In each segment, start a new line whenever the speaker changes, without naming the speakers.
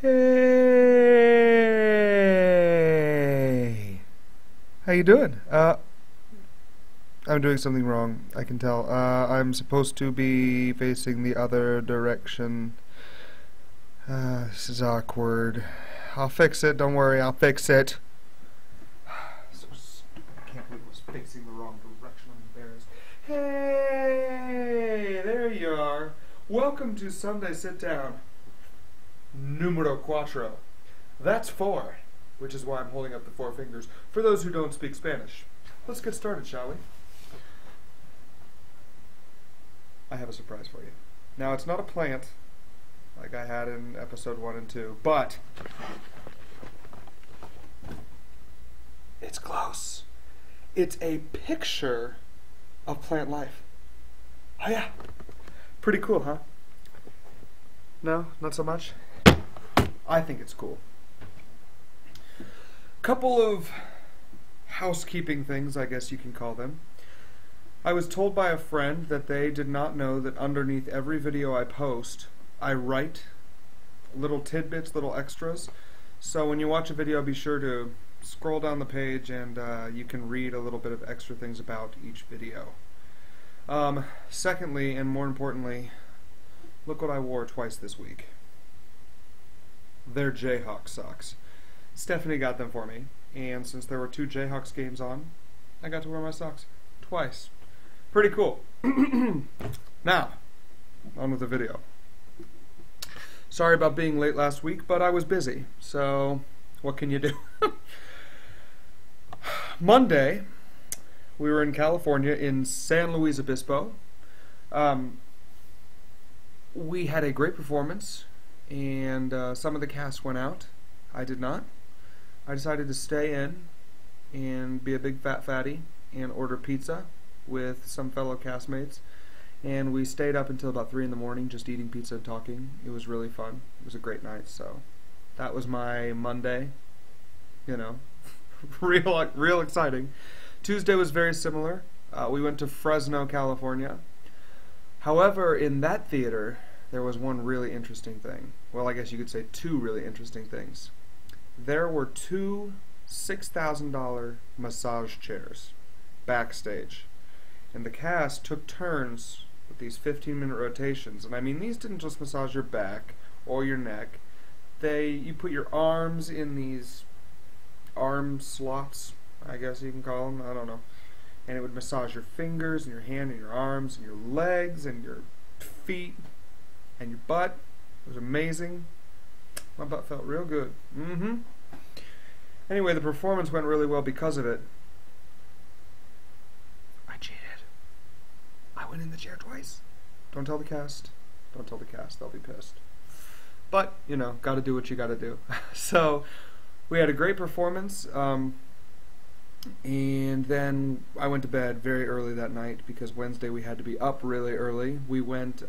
Hey, how you doing? I'm doing something wrong, I can tell. I'm supposed to be facing the other direction. This is awkward. I'll fix it, don't worry, I'll fix it. So I can't believe I was facing the wrong direction, I'm embarrassed. Hey, there you are. Welcome to Sunday Sit Down. Numero cuatro. That's 4, which is why I'm holding up the 4 fingers for those who don't speak Spanish. Let's get started, shall we? I have a surprise for you. Now, it's not a plant like I had in episode 1 and 2, but it's close. It's a picture of plant life. Oh yeah. Pretty cool, huh? No, not so much? I think it's cool. Couple of housekeeping things, I guess you can call them. I was told by a friend that they did not know that underneath every video I post, I write little tidbits, little extras. So when you watch a video, be sure to scroll down the page and you can read a little bit of extra things about each video. Secondly, and more importantly, look what I wore twice this week. They're Jayhawk socks. Stephanie got them for me, and since there were 2 Jayhawks games on, I got to wear my socks twice. Pretty cool. Now, on with the video. Sorry about being late last week, but I was busy, so what can you do? Monday, we were in California in San Luis Obispo. We had a great performance, and some of the cast went out. I did not. I decided to stay in and be a big fat fatty and order pizza with some fellow castmates, and we stayed up until about 3 in the morning just eating pizza and talking. It was really fun. It was a great night, so that was my Monday. You know, real exciting. Tuesday was very similar. We went to Fresno, California. However, in that theater, there was one really interesting thing. Well, I guess you could say 2 really interesting things. There were 2 $6,000 massage chairs backstage, and the cast took turns with these 15-minute rotations. And I mean, these didn't just massage your back or your neck. You put your arms in these arm slots, I guess you can call them, I don't know. And it would massage your fingers and your hand and your arms and your legs and your feet and your butt. It was amazing. My butt felt real good. Anyway, the performance went really well because of it. I cheated. I went in the chair twice. Don't tell the cast. Don't tell the cast. They'll be pissed. But, you know, gotta do what you gotta do. So, we had a great performance. And then I went to bed very early that night because Wednesday we had to be up really early. We went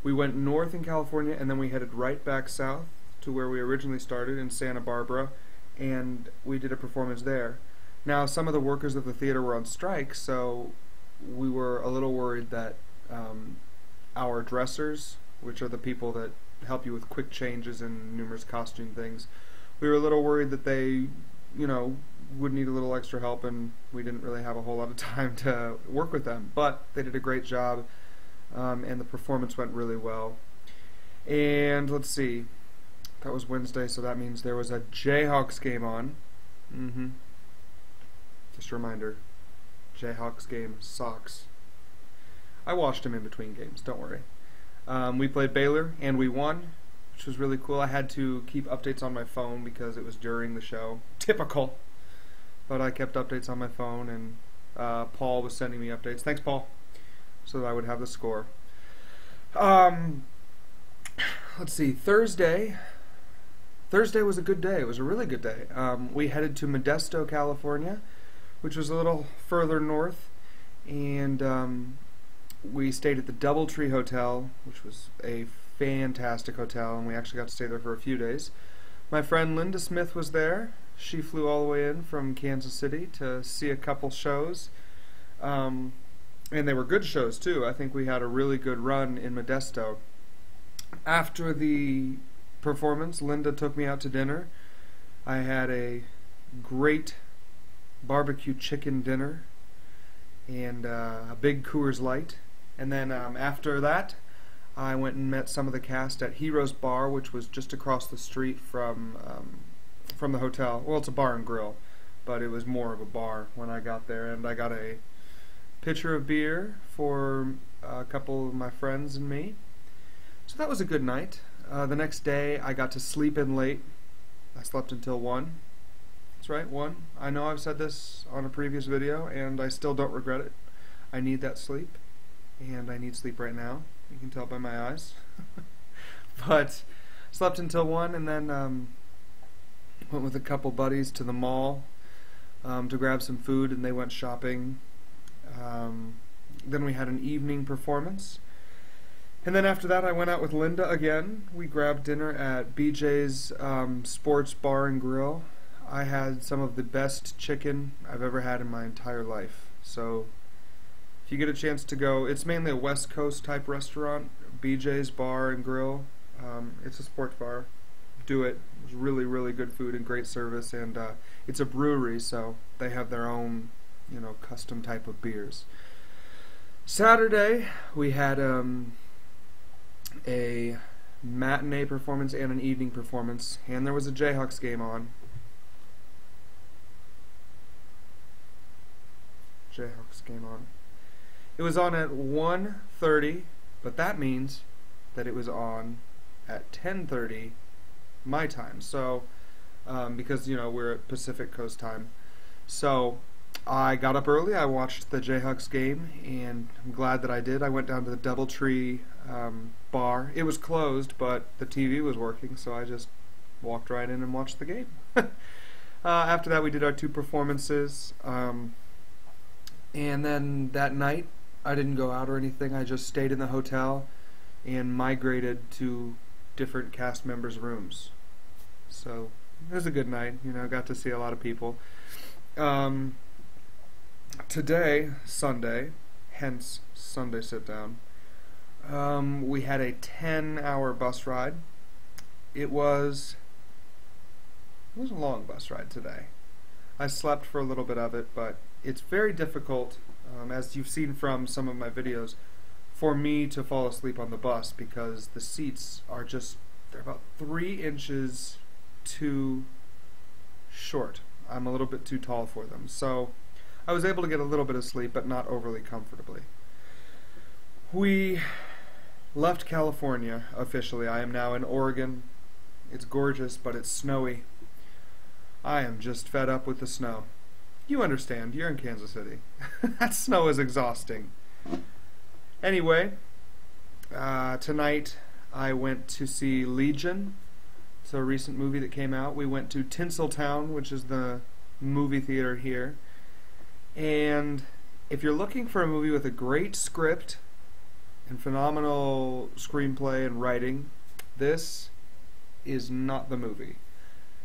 north in California, and then we headed right back south to where we originally started in Santa Barbara, and we did a performance there. Now, some of the workers of the theater were on strike, so we were a little worried that our dressers, which are the people that help you with quick changes and numerous costume things, we were a little worried that they, you know, would need a little extra help, and we didn't really have a whole lot of time to work with them. But they did a great job, and the performance went really well. And let's see, that was Wednesday, so that means there was a Jayhawks game on. Just a reminder, Jayhawks game socks. I washed them in between games, don't worry. We played Baylor, and we won, which was really cool. I had to keep updates on my phone because it was during the show. Typical. But I kept updates on my phone, and Paul was sending me updates. Thanks, Paul. So that I would have the score. Let's see, Thursday. Thursday was a good day. It was a really good day. We headed to Modesto, California, which was a little further north, and we stayed at the Doubletree Hotel, which was a fantastic hotel, and we actually got to stay there for a few days. My friend Linda Smith was there. She flew all the way in from Kansas City to see a couple shows. And they were good shows too. I think we had a really good run in Modesto. After the performance, Linda took me out to dinner. I had a great barbecue chicken dinner and a big Coors Light. And then after that, I went and met some of the cast at Heroes Bar, which was just across the street from the hotel. Well, it's a bar and grill, but it was more of a bar when I got there. And I got a pitcher of beer for a couple of my friends and me. So that was a good night. The next day, I got to sleep in late. I slept until 1. That's right, 1. I know I've said this on a previous video, and I still don't regret it. I need that sleep, and I need sleep right now. You can tell by my eyes. But slept until 1, and then went with a couple buddies to the mall to grab some food, and they went shopping. Then we had an evening performance. And then after that, I went out with Linda again. We grabbed dinner at BJ's Sports Bar and Grill. I had some of the best chicken I've ever had in my entire life. So if you get a chance to go, it's mainly a West Coast type restaurant, BJ's Bar and Grill. It's a sports bar. Do it. It's really, really good food and great service. And it's a brewery, so they have their own, custom type of beers. Saturday, we had a matinee performance and an evening performance, and there was a Jayhawks game on. It was on at 1:30, but that means that it was on at 10:30 my time. So, because we're at Pacific Coast time, so I got up early. I watched the Jayhawks game, and I'm glad that I did. I went down to the Doubletree bar. It was closed, but the TV was working, so I just walked right in and watched the game. After that, we did our 2 performances, and then that night, I didn't go out or anything. I just stayed in the hotel and migrated to different cast members' rooms. So it was a good night. Got to see a lot of people. Today, Sunday, hence Sunday Sit-Down, we had a 10-hour bus ride. It was a long bus ride today. I slept for a little bit of it, but it's very difficult, as you've seen from some of my videos, for me to fall asleep on the bus because the seats are they're about 3 inches too short. I'm a little bit too tall for them. So I was able to get a little bit of sleep, but not overly comfortably. We left California officially. I am now in Oregon. It's gorgeous, but it's snowy. I am just fed up with the snow. You understand, you're in Kansas City. That snow is exhausting. Anyway, tonight I went to see Legion. It's a recent movie that came out. We went to Tinseltown, which is the movie theater here. And if you're looking for a movie with a great script and phenomenal screenplay and writing, this is not the movie.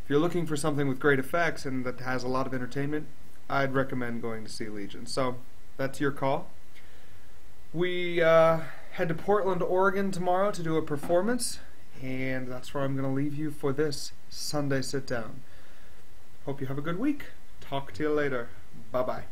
If you're looking for something with great effects and that has a lot of entertainment, I'd recommend going to see Legion. So that's your call. We head to Portland, Oregon tomorrow to do a performance, and that's where I'm going to leave you for this Sunday Sit Down. Hope you have a good week. Talk to you later. Bye-bye.